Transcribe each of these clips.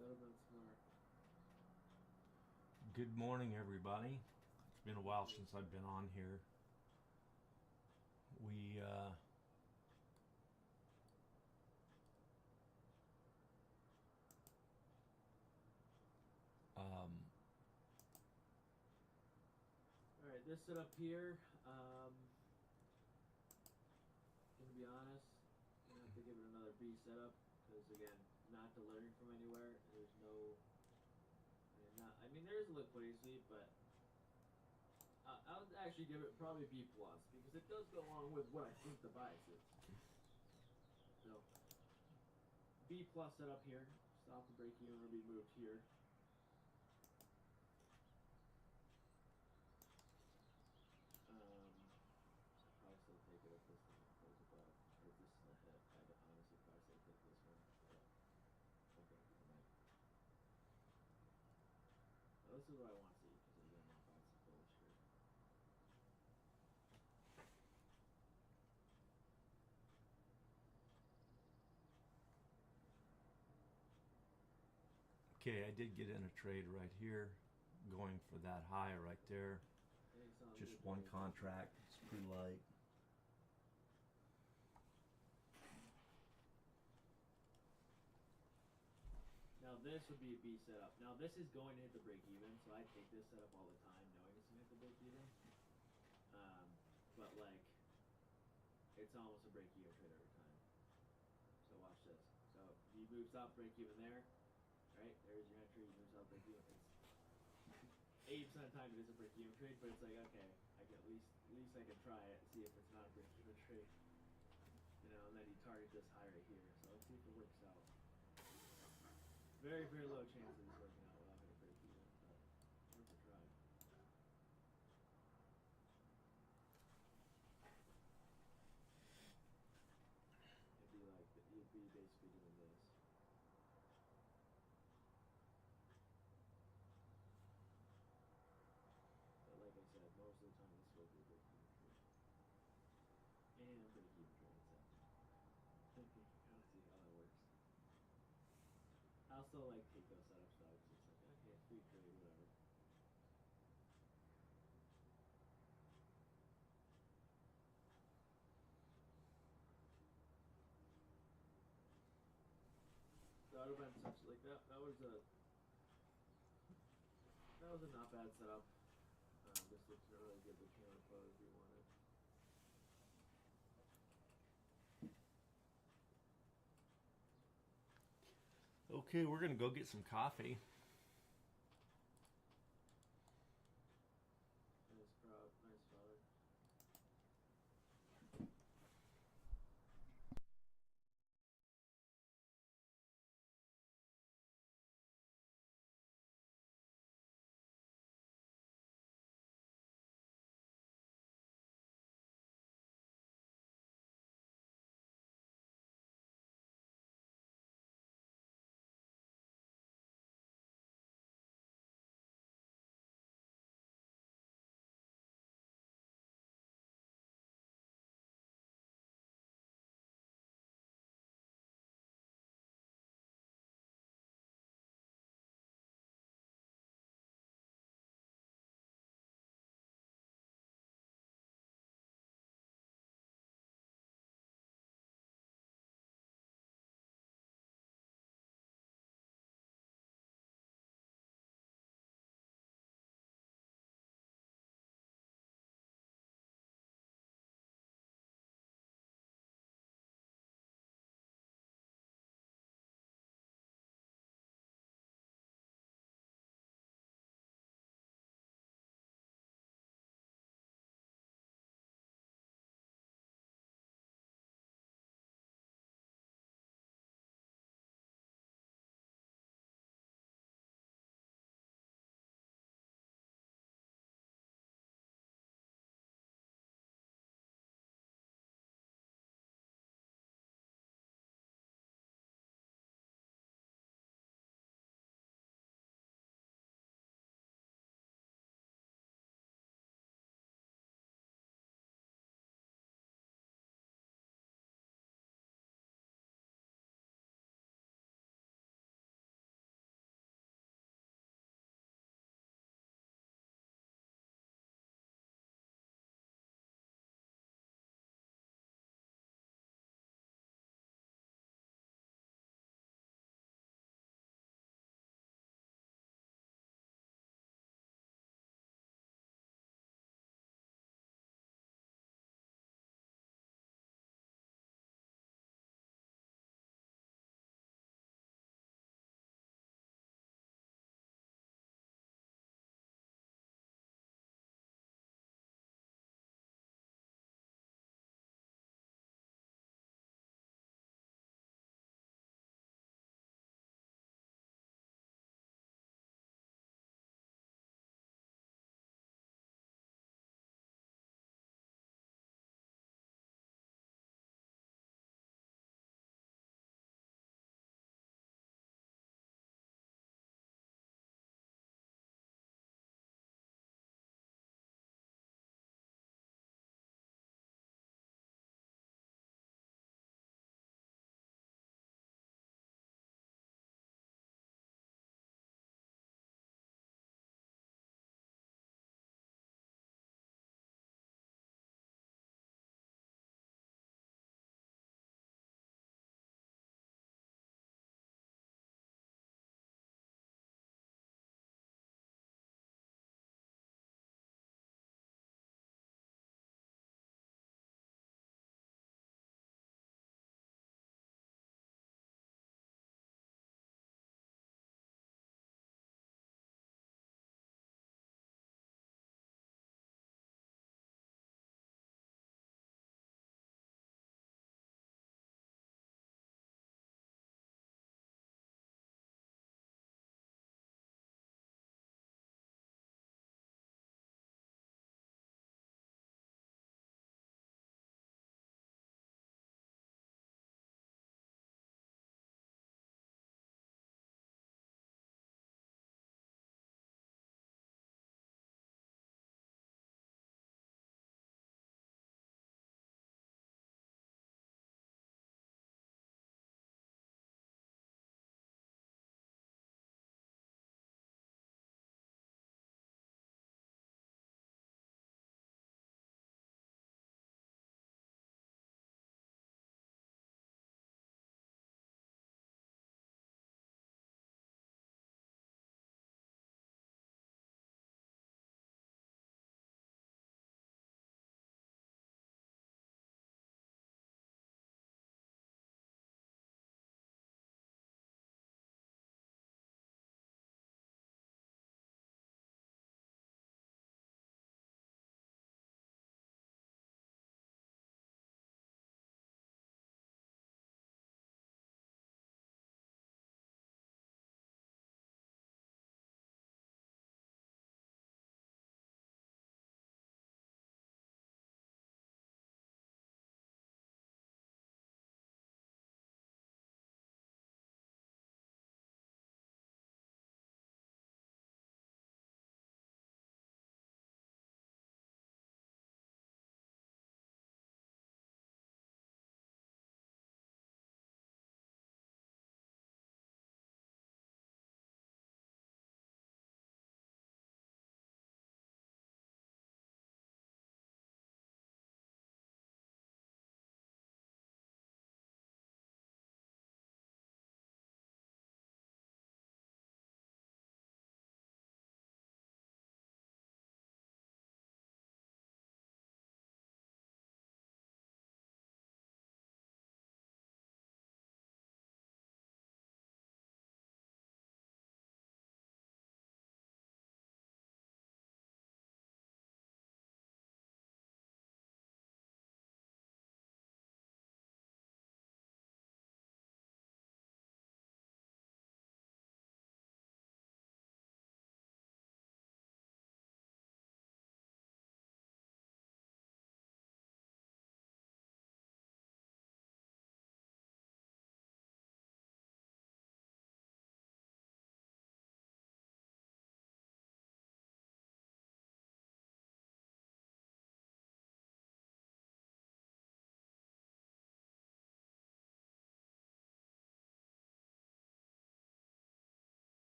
That would have been smart. Good morning, everybody. It's been a while since I've been on here. We um, Alright, this setup here, gonna be honest, I'm gonna have to give it another B setup, because again, not delivering from anywhere, there's no, there is a liquidity sweep, but I would actually give it probably B plus, because it does go along with what I think the bias is. So, B plus setup here, stop the break even will be moved here. I'd probably still take it if this thing goes above, or if this is a hit, I'd honestly probably still take this one, but okay, keep in mind. Now this is what I want to see, because again, I'm find some bullish here. okay, I did get in a trade right here, going for that high right there. Hey, sounds Just good, one buddy. contract. It's pretty light. Now this would be a B setup. Now this is going to hit the break even, so I take this setup all the time, knowing it's gonna hit the break even. But like, it's almost a break even trade every time. So watch this. So he moves up, break even there, right? There's your entry. He moves up, break even. It's 80% of the time it is a break even trade, but it's like, okay, I can at least I can try it, see if it's not a break even trade. You know, and then he targets this high right here. So let's see if it works out. Very, very low chance of this working out without hitting break even, but worth a try. It'd be like, you'd be basically doing this. But like I said, most of the time this will be a break even trade. And break even trade itself. Let's see how that works. I'll still like take those setups though, because it's like, okay, free trade, whatever. That would have been such like that was a not bad setup. This looks really good to counter pose if you wanted. Okay, we're gonna go get some coffee. Nice father.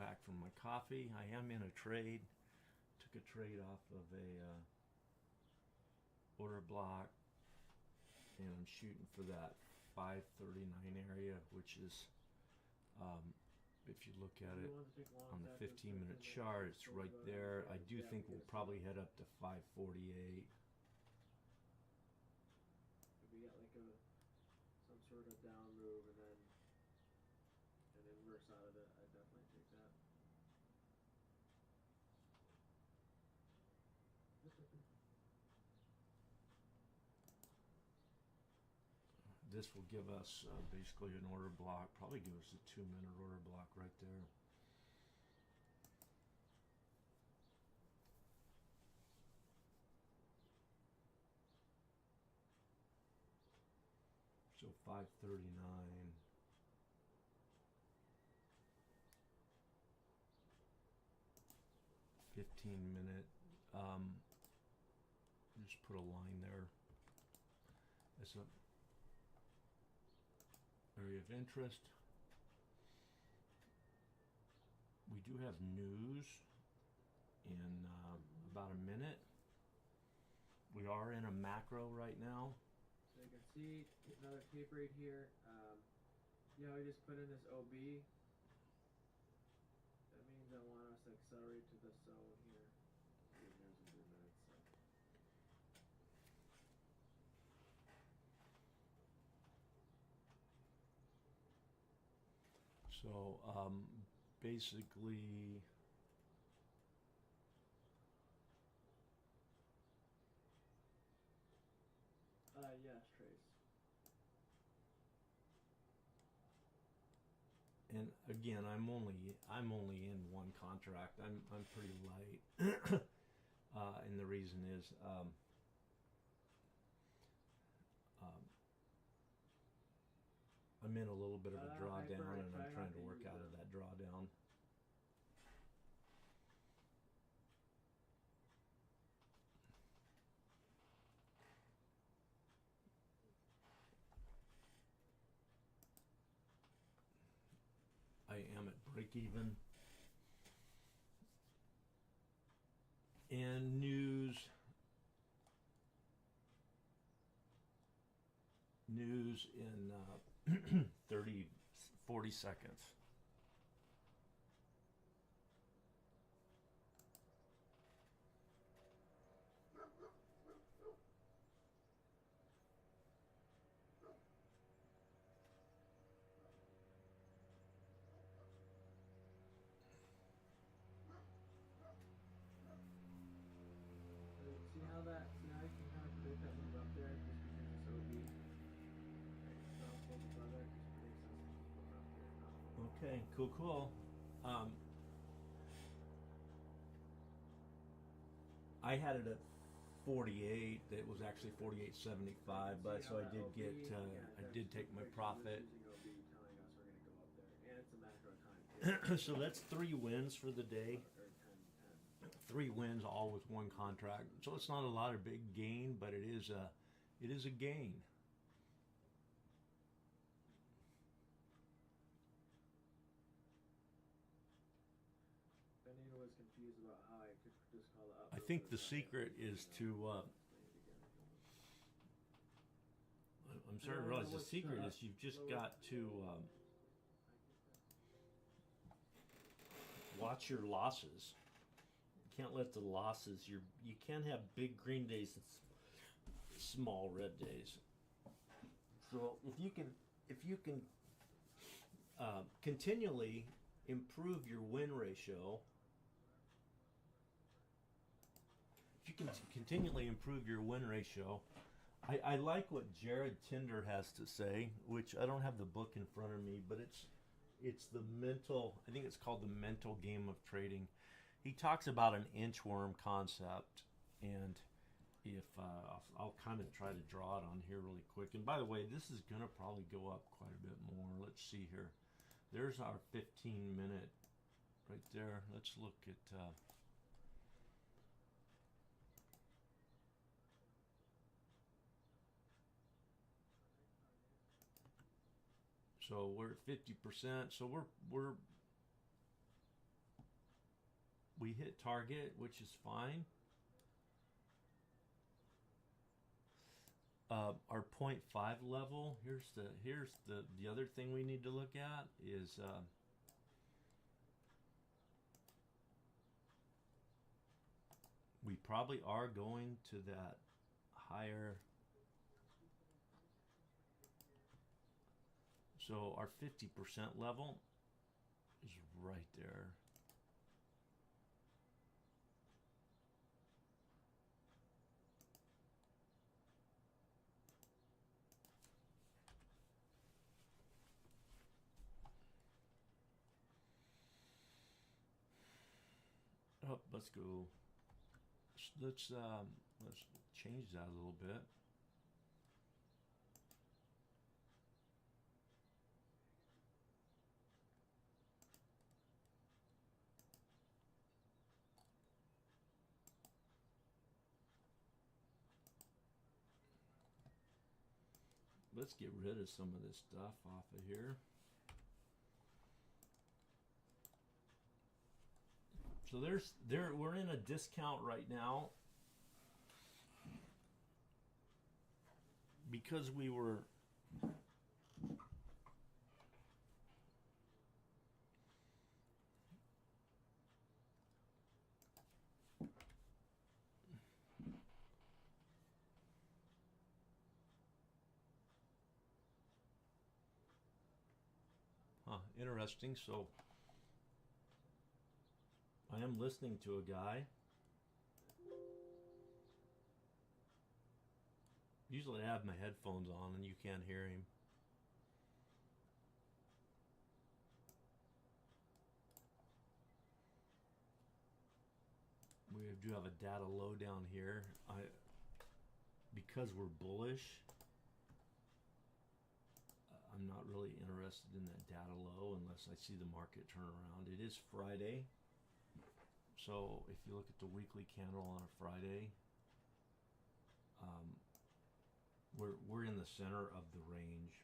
back from my coffee. I am in a trade. Took a trade off of a order block, and I'm shooting for that 539 area, which is, if you look at it on the 15-minute chart, it's right there. I do think we'll probably head up to 548. If we get like some sort of down move and then an inverse out of it, I'd definitely take that. This will give us basically an order block, probably give us a 2-minute order block right there. So 539. 15-minute. Just put a line there. It's a area of interest. We do have news in about a minute. We are in a macro right now. So you can see another tape right here. Yeah, we just put in this OB. That means I want us to accelerate to the zone here. There's in 3 minutes. So basically, yes, Trace. and again, I'm only in one contract. I'm pretty light, and the reason is I'm in a little bit of a drawdown, and I'm trying to work out of that drawdown. I am at break even. And news in 40 seconds. See how you can kind of predict that move up there just because it's OB. Right, it's not supposed to go there, just predicts us to keep going up there. Okay, cool. I had it at 48. It was actually 48.75, but so I did get I did take my profit. So that's 3 wins for the day. 3 wins, all with 1 contract. So it's not a lot of big gain, but it is a gain. Benito was confused about how I could just call it up. I think the secret is to. I'm starting to realize the secret is you've just got to watch your losses. You can't let the losses. You can't have big green days and small red days. So if you can continually improve your win ratio. If you can continually improve your win ratio, I like what Jared Tinder has to say, which I don't have the book in front of me, but it's the mental, I think it's called The Mental Game of Trading. He talks about an inchworm concept, and if I'll kind of try to draw it on here really quick. And by the way, this is going to probably go up quite a bit more. Let's see here. There's our 15-minute right there. Let's look at... So we're at 50%. So we're We hit target, which is fine. Our 0.5 level. Here's the other thing we need to look at is we probably are going to that higher. So our 50% level is right there. Oh, let's go. Let's change that a little bit. Let's get rid of some of this stuff off of here. So we're in a discount right now because we were interesting. So I am listening to a guy. Usually I have my headphones on and you can't hear him. We do have a data low down here. Because we're bullish, I'm not really interested in that data low unless I see the market turn around. It is Friday. So if you look at the weekly candle on a Friday, we're in the center of the range.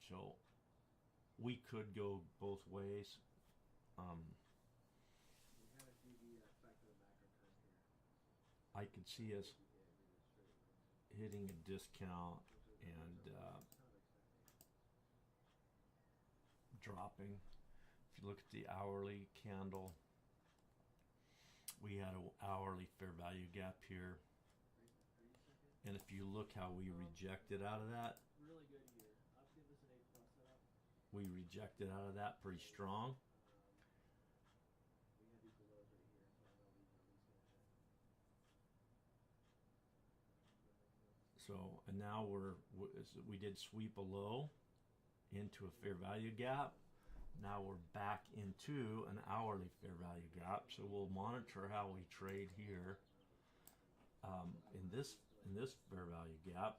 So we could go both ways. I could see us hitting a discount and dropping. If you look at the hourly candle, we had an hourly fair value gap here. And if you look how we rejected out of that, Really good here. I'll give this an A+ setup. we rejected out of that pretty strong. We had these belows right here, so I know these are at least gonna hit. So, and now we did sweep a low into a fair value gap. Now we're back into an hourly fair value gap. So we'll monitor how we trade here. In this fair value gap.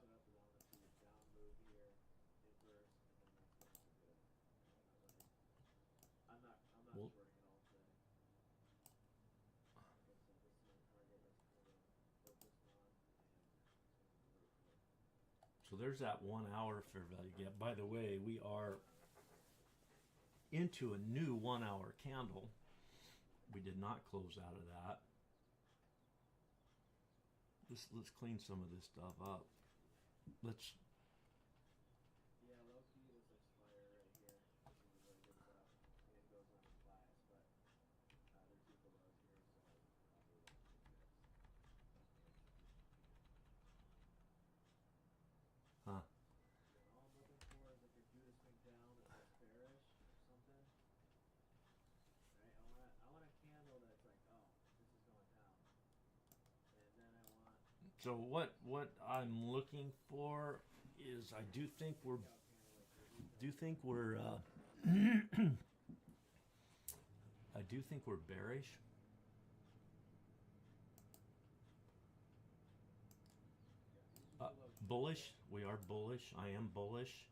I'm not Well, shorting it all today. Like I said, this is my target. That's kind of what I'm focused on, and so there's that 1 hour fair value gap. By the way, we are into a new 1 hour candle. We did not close out of that. Let's clean some of this stuff up. Let's. yeah, low key, this looks fire right here. This is really good stuff. And it goes on its bias, but there's two belows here, so probably won't get fixed. Huh. And all I'm looking for is like a Judas swing down that looks bearish or something. Right? I want a candle that's like, oh, this is going down. And then I want So what I'm looking for is I do think we're I do think we're bearish. Bullish. We are bullish. I am bullish.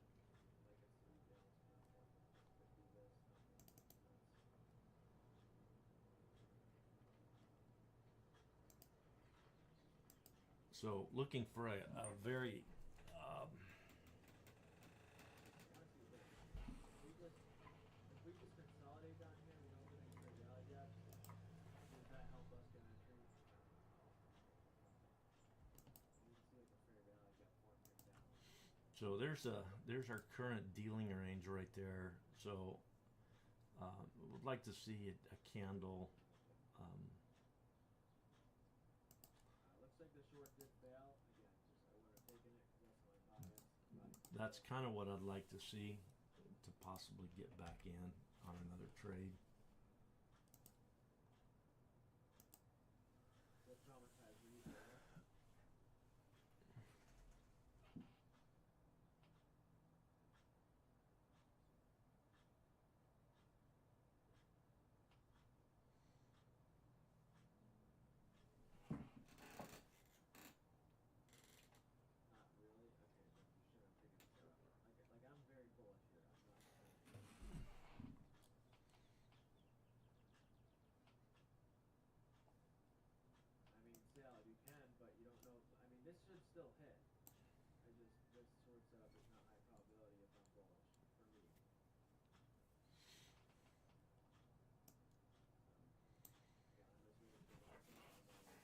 So looking for a very if we just consolidate down So there's our current dealing range right there. So would like to see a candle. Looks like the short did fail again. Just I wouldn't have taken it because that's my bias. But That's kind of what I'd like to see to possibly get back in on another trade. what traumatized were you there? Not really. Okay, then you should have taken the setup. Like I'm very bullish here. I'm not. I mean, sell you can, but you don't know. I mean, this should still hit. I just this short setup is not high probability if I'm bullish for me. So, yeah, I'm just waiting for myself.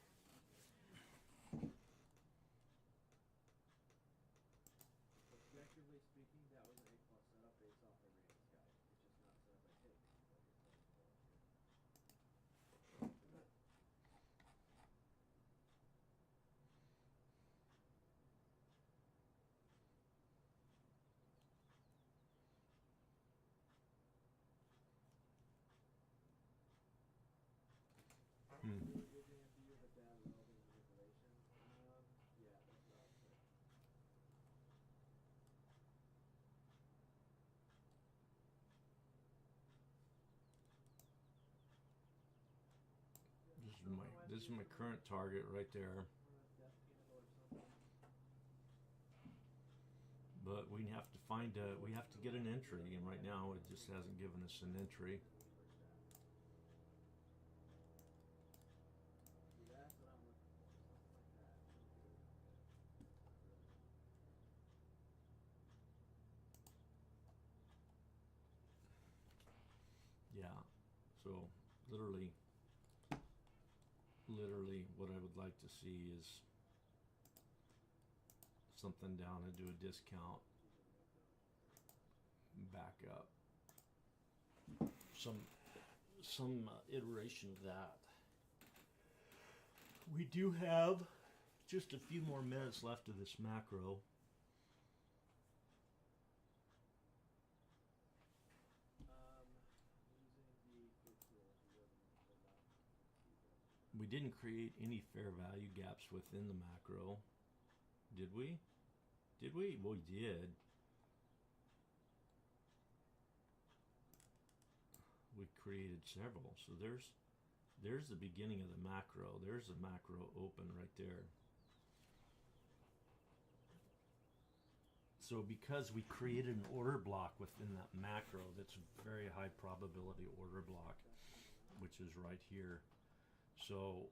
Objectively speaking, that was an A plus setup based off the range guy. It's just not set up I take. But you're playing bullish here. Hmm. Really good hand view of a bad relevant manipulation. Yeah, that's what I would say. This is my current target right there. Or a death candle or something. But we have to we have to get an entry, and right now it just hasn't given us an entry. See, that's what I'm looking for. Something like that. Really good. Really good. Yeah. So literally what I would like to see is something down into a discount, back up. Some iteration of that. We do have just a few more minutes left of this macro. Using the good tools, you wasn't in the left. We didn't create any fair value gaps within the macro, did we? Did we? Well, we did. We created several. So there's the beginning of the macro. There's the macro open right there. So because we created an order block within that macro, that's a very high probability order block, which is right here. So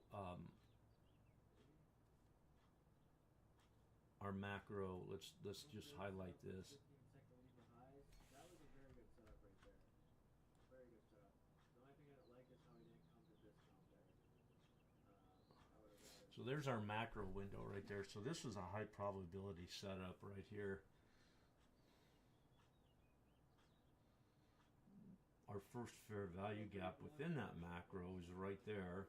our macro, let's just highlight this. 15-second Libra highs. That was a very good setup right there. Very good setup. The only thing I didn't like is how he didn't come to discount there. I would have rather. So there's our macro window right there. So this was a high probability setup right here. Our first fair value gap within that macro is right there.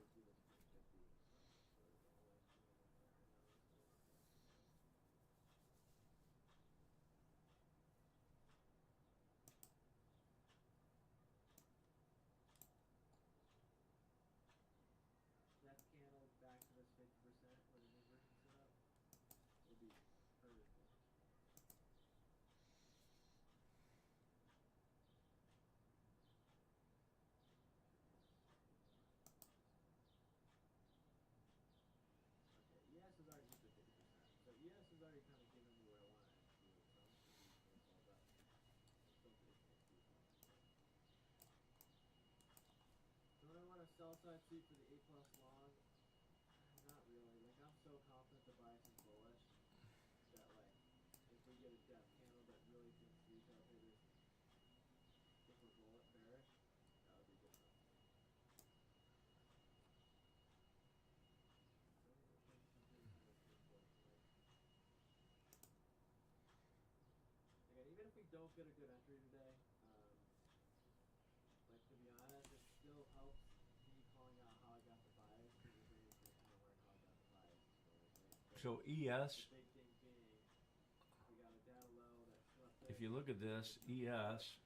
Death candle back to this 50% with an inversion setup would be perfect. Okay, ES has already hit the 50%. So ES has already kind of given me what I want to execute. So I'm just going to be careful about don't get confused. So what I want to sell side see for the A plus long, not really. Like I'm so confident the bias is bullish that like if we get a death candle that really thinks retail traders if we're bullet bearish, that would be good enough for me. don't get a good entry today, like to be honest, it still helps me calling out how I got the bias because your brain's gonna kind of learn how I got the bias is going, right? But So the ES, big thing being, we got a data low that swept if it, you look at this, ES,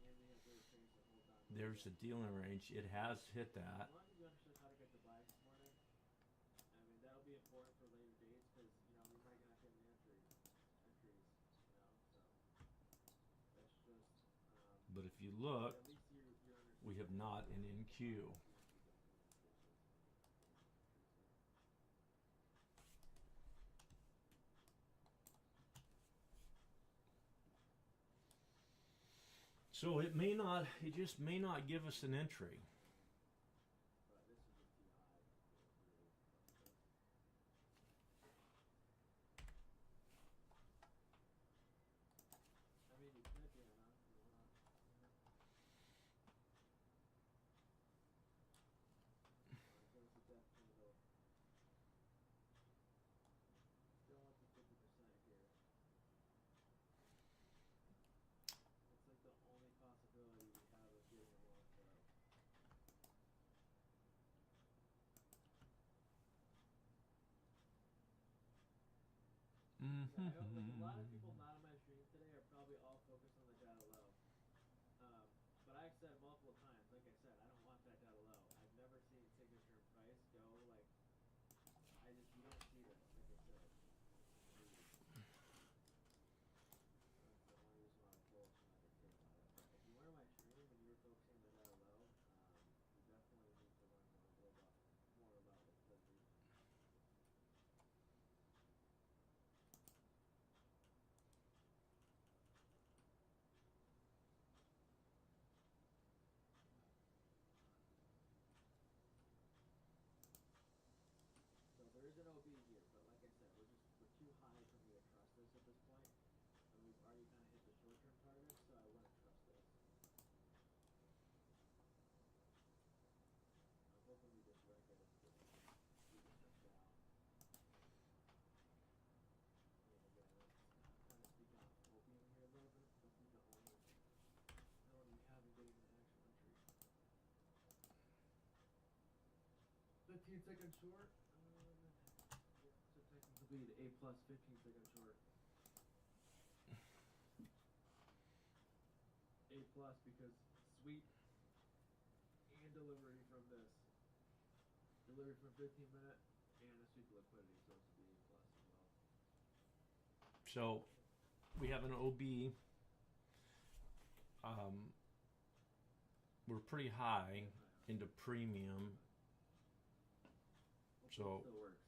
and we have very trace that hold on. there's the dealing range. It has hit that. As long as you understood how to get the bias this morning, I mean that'll be important for later dates because you know we might not get any entries, you know. So that's just. But if you look, At least you're we have not an NQ. So it may not, it just may not give us an entry. But this is just too high. Really I mean, you could, yeah, no, if you want. Give us a depth window. Still want the 50% here. It's like the only possibility we have of getting a long throw. Mm-hmm. Yeah, like a lot of people not on my stream today are probably all focused on the data low. But I've said multiple times, like I said, I don't want that data low. I've never seen signature and price go like, you don't see this, like I said. That's the only reason why I'm bullish and I don't care about it. But if you weren't my stream and you were focusing on the data low, you definitely need to learn more about liquidity. So there is an OB here, but like I said, we're too high for me to trust this at this point, and we've already kind of hit the short-term target, so I wouldn't trust this. I'm hoping we just wreck it if we just touch down. I mean, again, I'm kind of speaking off opium here a little bit. This is the only ability we have in getting an actual entry. 15-second short. So technically the A plus 15-second short. A plus because sweep and delivery from this. Delivery from 15-minute and a sweep liquidity, so it's a B plus as well. So we have an OB. We're pretty high into premium. So Still works.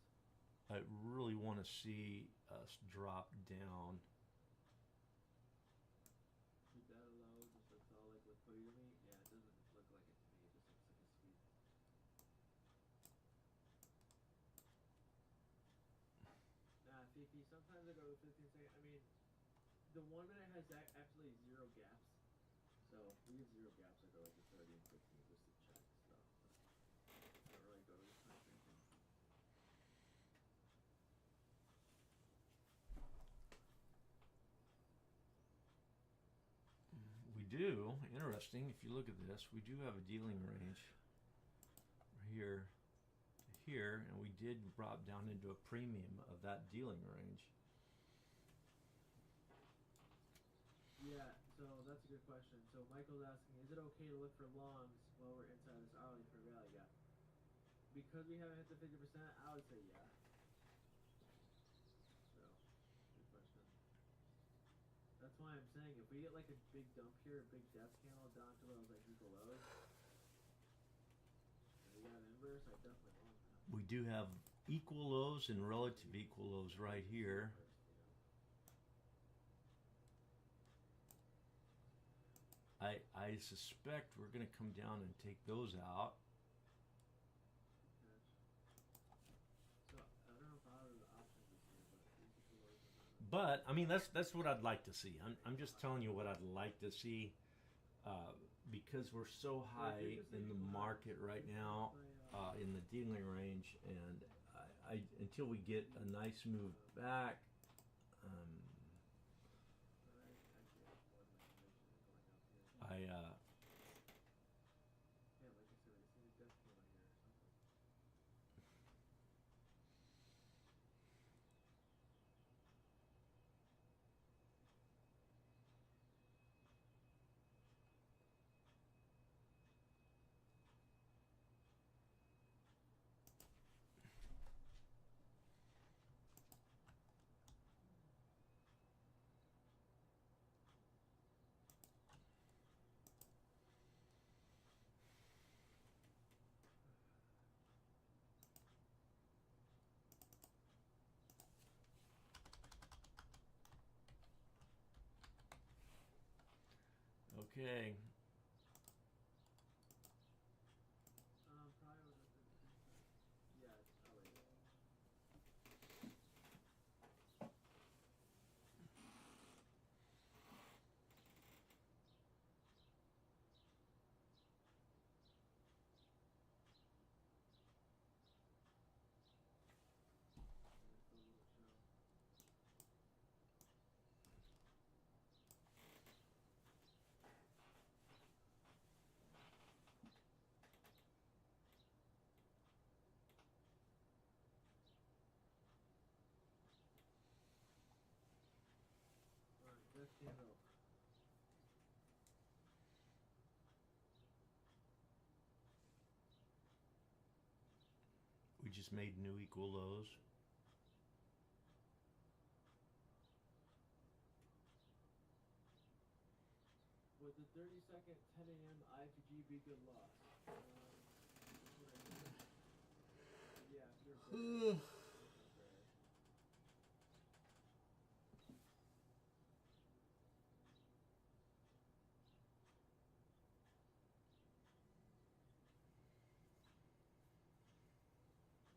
I really want to see us drop down. Keep that low, just looks all like liquidity to me. Yeah, it doesn't look like it to me. It just looks like a sweep. Nah, Fifi, sometimes I go to 15 second. I mean, the 1 minute has absolutely zero gaps. So if we have zero gaps, I go like to 30 and 15 just to check stuff. But I don't really go to the time frame thing. We do, interesting, if you look at this, we do have a dealing range here to here, and we did drop down into a premium of that dealing range. Yeah, so that's a good question. So Michael's asking, is it okay to look for longs while we're inside this hourly for a rally gap? Because we haven't hit the 50%, I would say yeah. So, good question. That's why I'm saying if we get like a big dump here, a big death candle down to those like equal lows, and we got an inverse, I definitely want that. We do have equal lows and relative equal lows right here. I suspect we're going to come down and take those out. So I don't know if I have the options this year, but these equal lows are not. But I mean that's what I'd like to see. I'm just telling you what I'd like to see, because we're so high in the market right now, in the dealing range, and I until we get a nice move back, I Yeah, like I said, I just need a death candle here or something. okay. Probably was at the yeah, it's probably there's still a little show. Alright, death candle. We just made new equal lows. Would the 30-second 10 a.m. IFG be good loss? Yeah, if you're bearish. If you're bearish.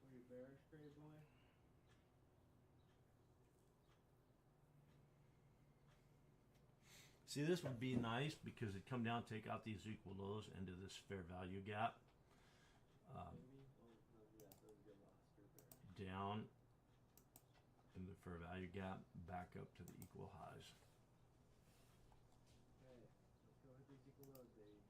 Were you bearish, Gray Boy? See, this would be nice because it'd come down, take out these equal lows into this fair value gap. Maybe? Oh, no, yeah, that was a good loss. You're bearish. Down in the fair value gap, back up to the equal highs. Okay, let's go hit these equal lows, baby.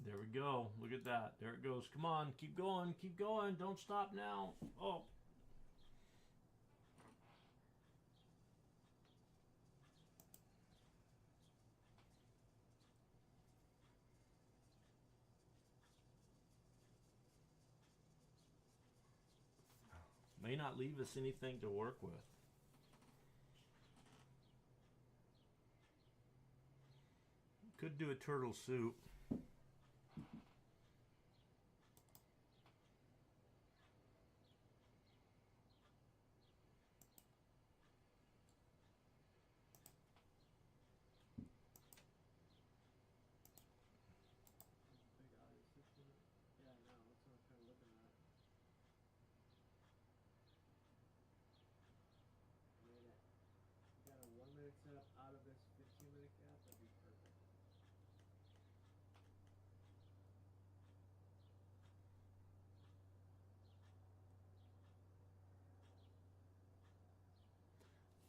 There we go. Look at that. There it goes. Come on, keep going, keep going. Don't stop now. Oh. May not leave us anything to work with. Could do a turtle soup. Big audio system. Yeah, I know. That's what I'm kind of looking at. Made it. You got a 1 minute setup out of this 15-minute gap. That'd be perfect.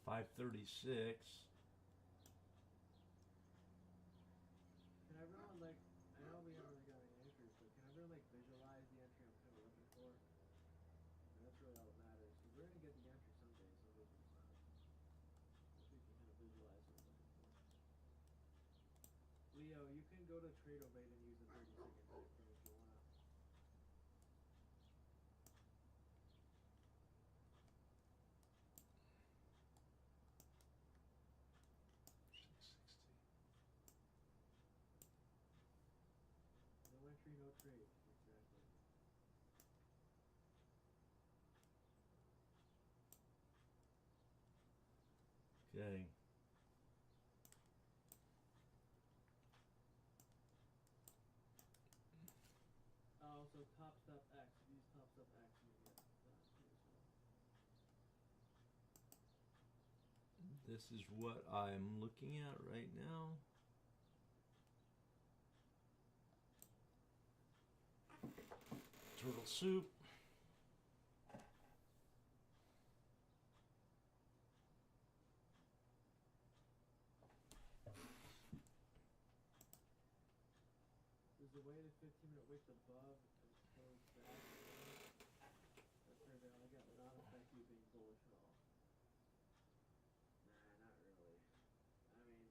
$5.36. Can everyone like? I know we haven't really got any entries, but can everyone like visualize the entry I'm kind of looking for? And that's really all that matters. Because we're gonna get the entry someday. Some days we're just not. If we can kind of visualize what I'm looking for. Leo, you can go to Tradeovate and use the 30-second time frame if you want. No entry, no trade. Exactly. Okay. So Top Step X. If you use Top Step X, you can get that too as well. This is what I'm looking at right now. Turtle soup. above and closed back. That's fair value gap not affect you being bullish at all. Nah, not really. I mean,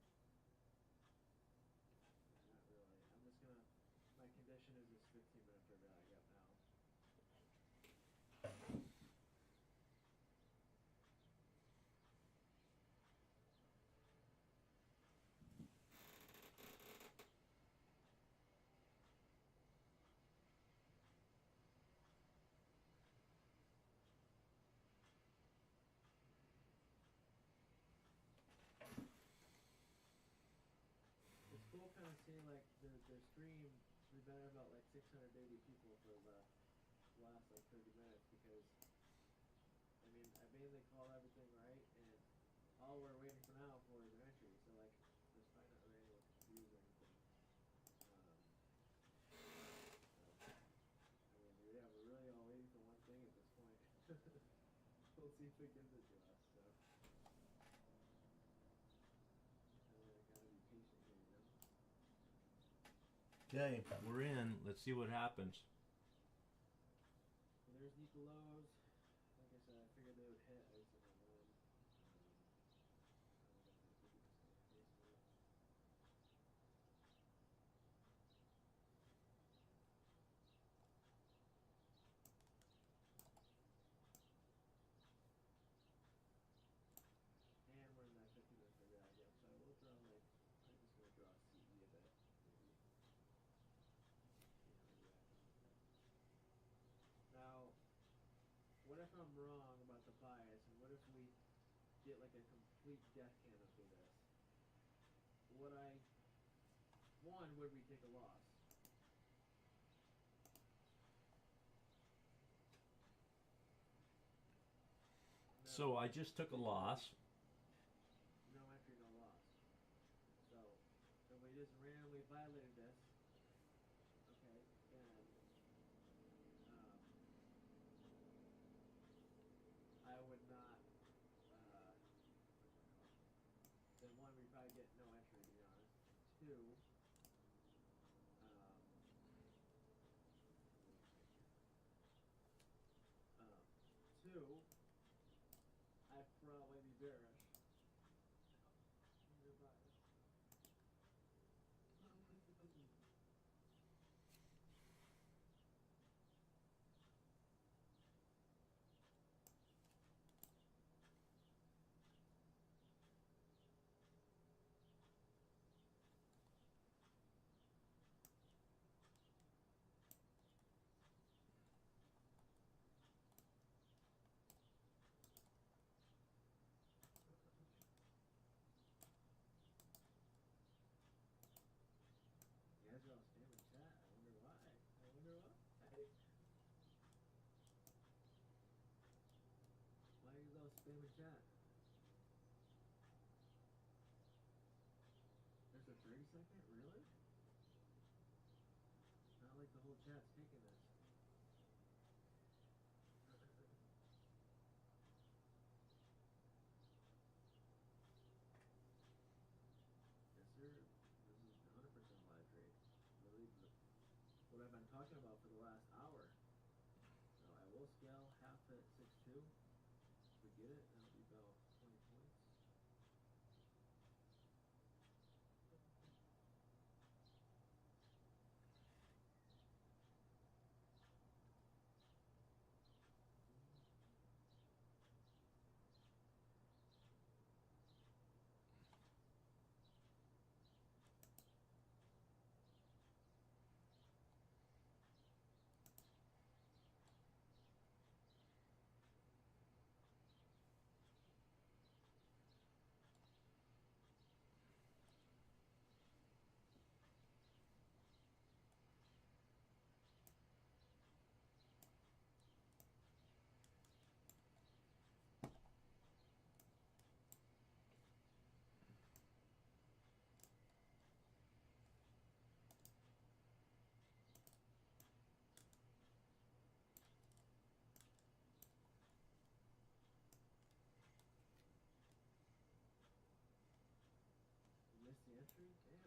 nah, not really. I'm just gonna, my condition is this 15-minute fair value gap now. It's cool kind of seeing like the stream. We've been at about like 680 people for the last like 30 minutes because I mean I mainly called everything right and all we're waiting for now for is an entry. So like there's probably not really anyone confused or anything. So, I mean yeah, we're really all waiting for one thing at this point. We'll see if it gives it to us. So gotta be patient here, you know. Okay, we're in. Let's see what happens. So there's Nicolos. Like I said, I figured they would hit. I just didn't know when. I don't know if they could do this on Facebook. And we're in that 50-minute figure out yet. So I will draw like, I'm just going to draw CE a bit. Maybe. See how we react on this bit. Now, what if I'm wrong about the bias? And what if we get like a complete death candle through this? Would I, one, would we take a loss? No. So I just took a loss. No entry, no loss. So if we just randomly violated this, okay, then I would not. Then one, we probably get no entry to be honest. Two, two, I'd probably be bearish. Your bias. You guys are all spamming chat. I wonder why. I wonder why. Why are you all spamming chat? There's a 30-second? Really? Not like the whole chat's taking this. Yes, sir. This is 100% live trade. Really, what I've been talking about for the last hour. So I will scale half at 6.2. If we get it, that'll be about 20 points. You missed the entry? Damn.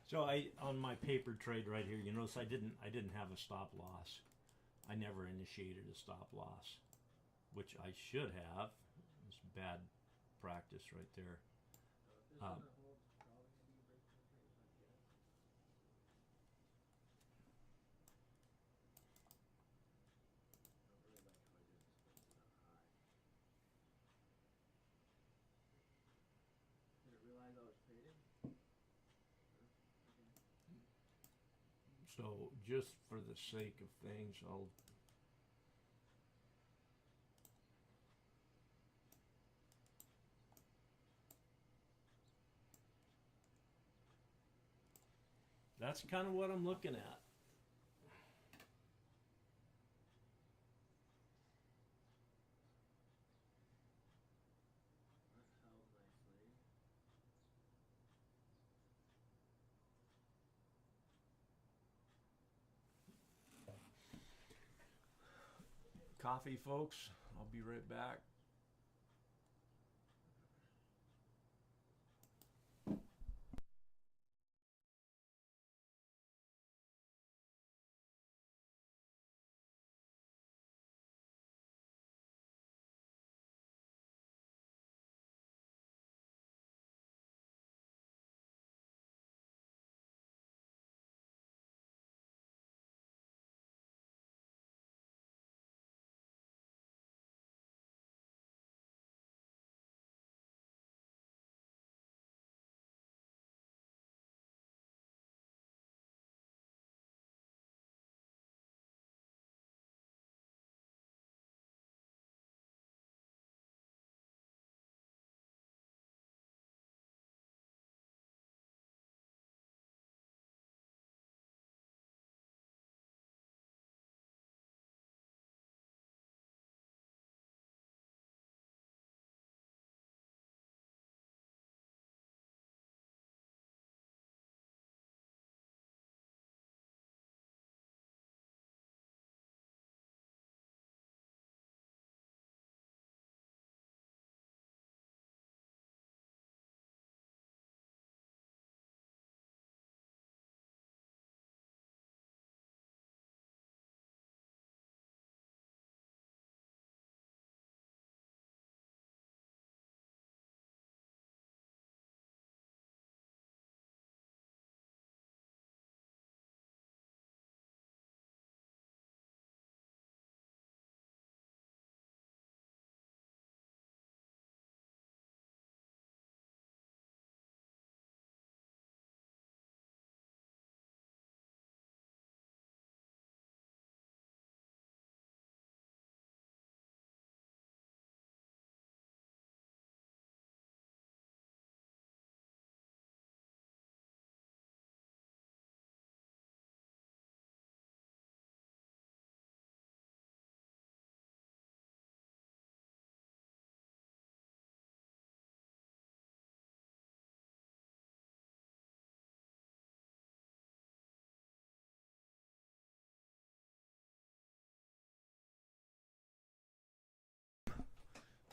So on my paper trade right here, you notice I didn't have a stop loss. I never initiated a stop loss, which I should have. It's bad practice right there. So if this doesn't hold, it's probably gonna be a break even trade, is my guess. I don't really like how I did this place that high. Didn't realize I was trading. Huh? Okay. So just for the sake of things, I'll. That's kind of what I'm looking at. That held nicely. Coffee, folks. I'll be right back.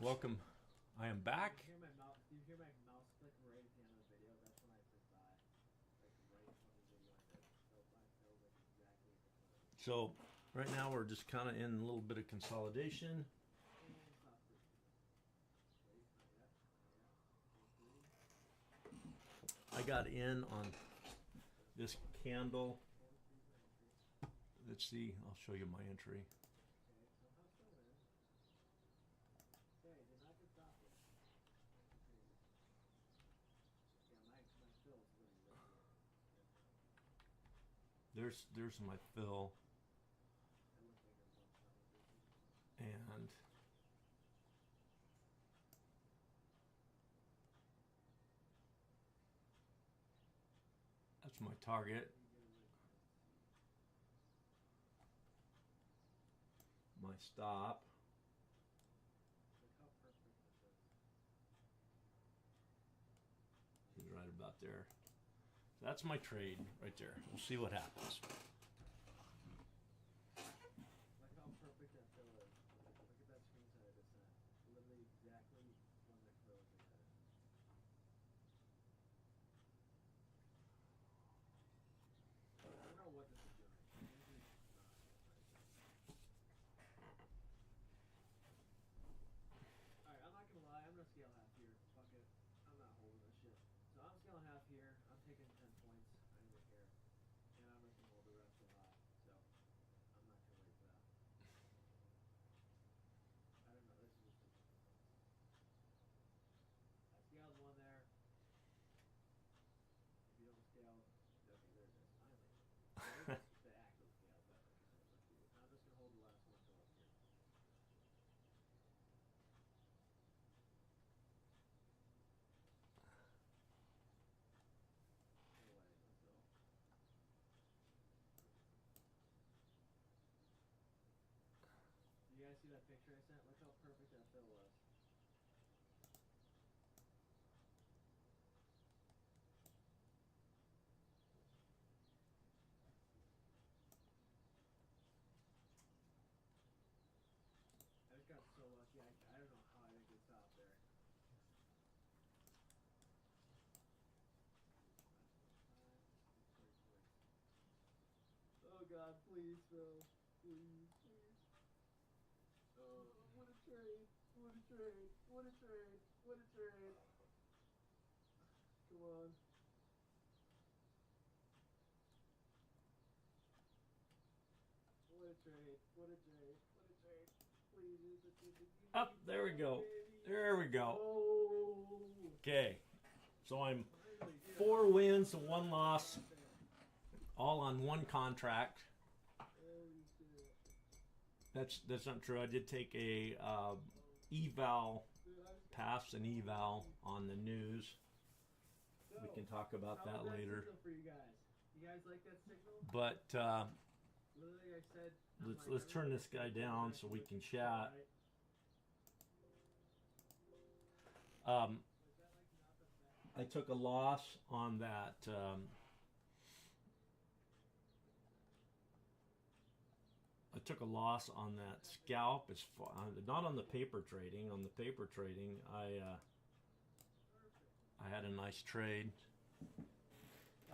Welcome. I am back. Do you hear my mouse click right at the end of the video? That's when I first saw it. Like right when the video ended. So that was like exactly the time. So right now we're just kind of in a little bit of consolidation. And stop break even. Wait, not yet. Not yet. I got in on this candle. 43.93. Let's see. I'll show you my entry. Okay, somehow still in. Okay, did not get stopped yet. That's crazy. Yeah, my fill is literally right here. There's my fill, It looks like a bunch of conversation. and that's my target. Let me get a look at this. My stop. Look how perfect this is. Is right about there. That's my trade right there. We'll see what happens. Look how perfect that fill is. Look at that screenshot I just sent. Literally exactly when the fill is headed. picture I sent. Look how perfect that fill was. I just got so lucky. I don't know how I didn't get stopped there. Oh God, please, Phil. Please, please. Oh, what a trade. What a trade. What a trade. What a trade. Come on. What a trade. What a trade. What a trade. Please. Up, there we go. There we go. Oh. Okay. So I'm Finally, dude. 4 wins and 1 loss, all on one contract. Holy shit. That's not true. I did take a eval, pass an eval on the news. We can talk about How that was later. signal for you guys? You guys like that signal? But Literally, I said. I'm let's like, turn everyone this guy listens to down it, so we can listens to it, chat. right? Um, Was that like not the best? I took a loss on that. I took a loss on that scalp. It's not on the paper trading. On the paper trading, I had a nice trade.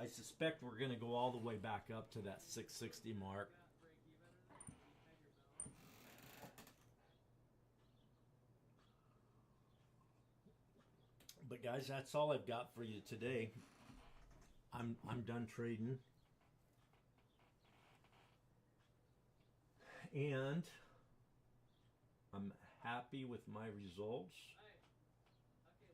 I suspect we're going to go all the way back up to that 660 mark. But guys, that's all I've got for you today. I'm done trading. And I'm happy with my results.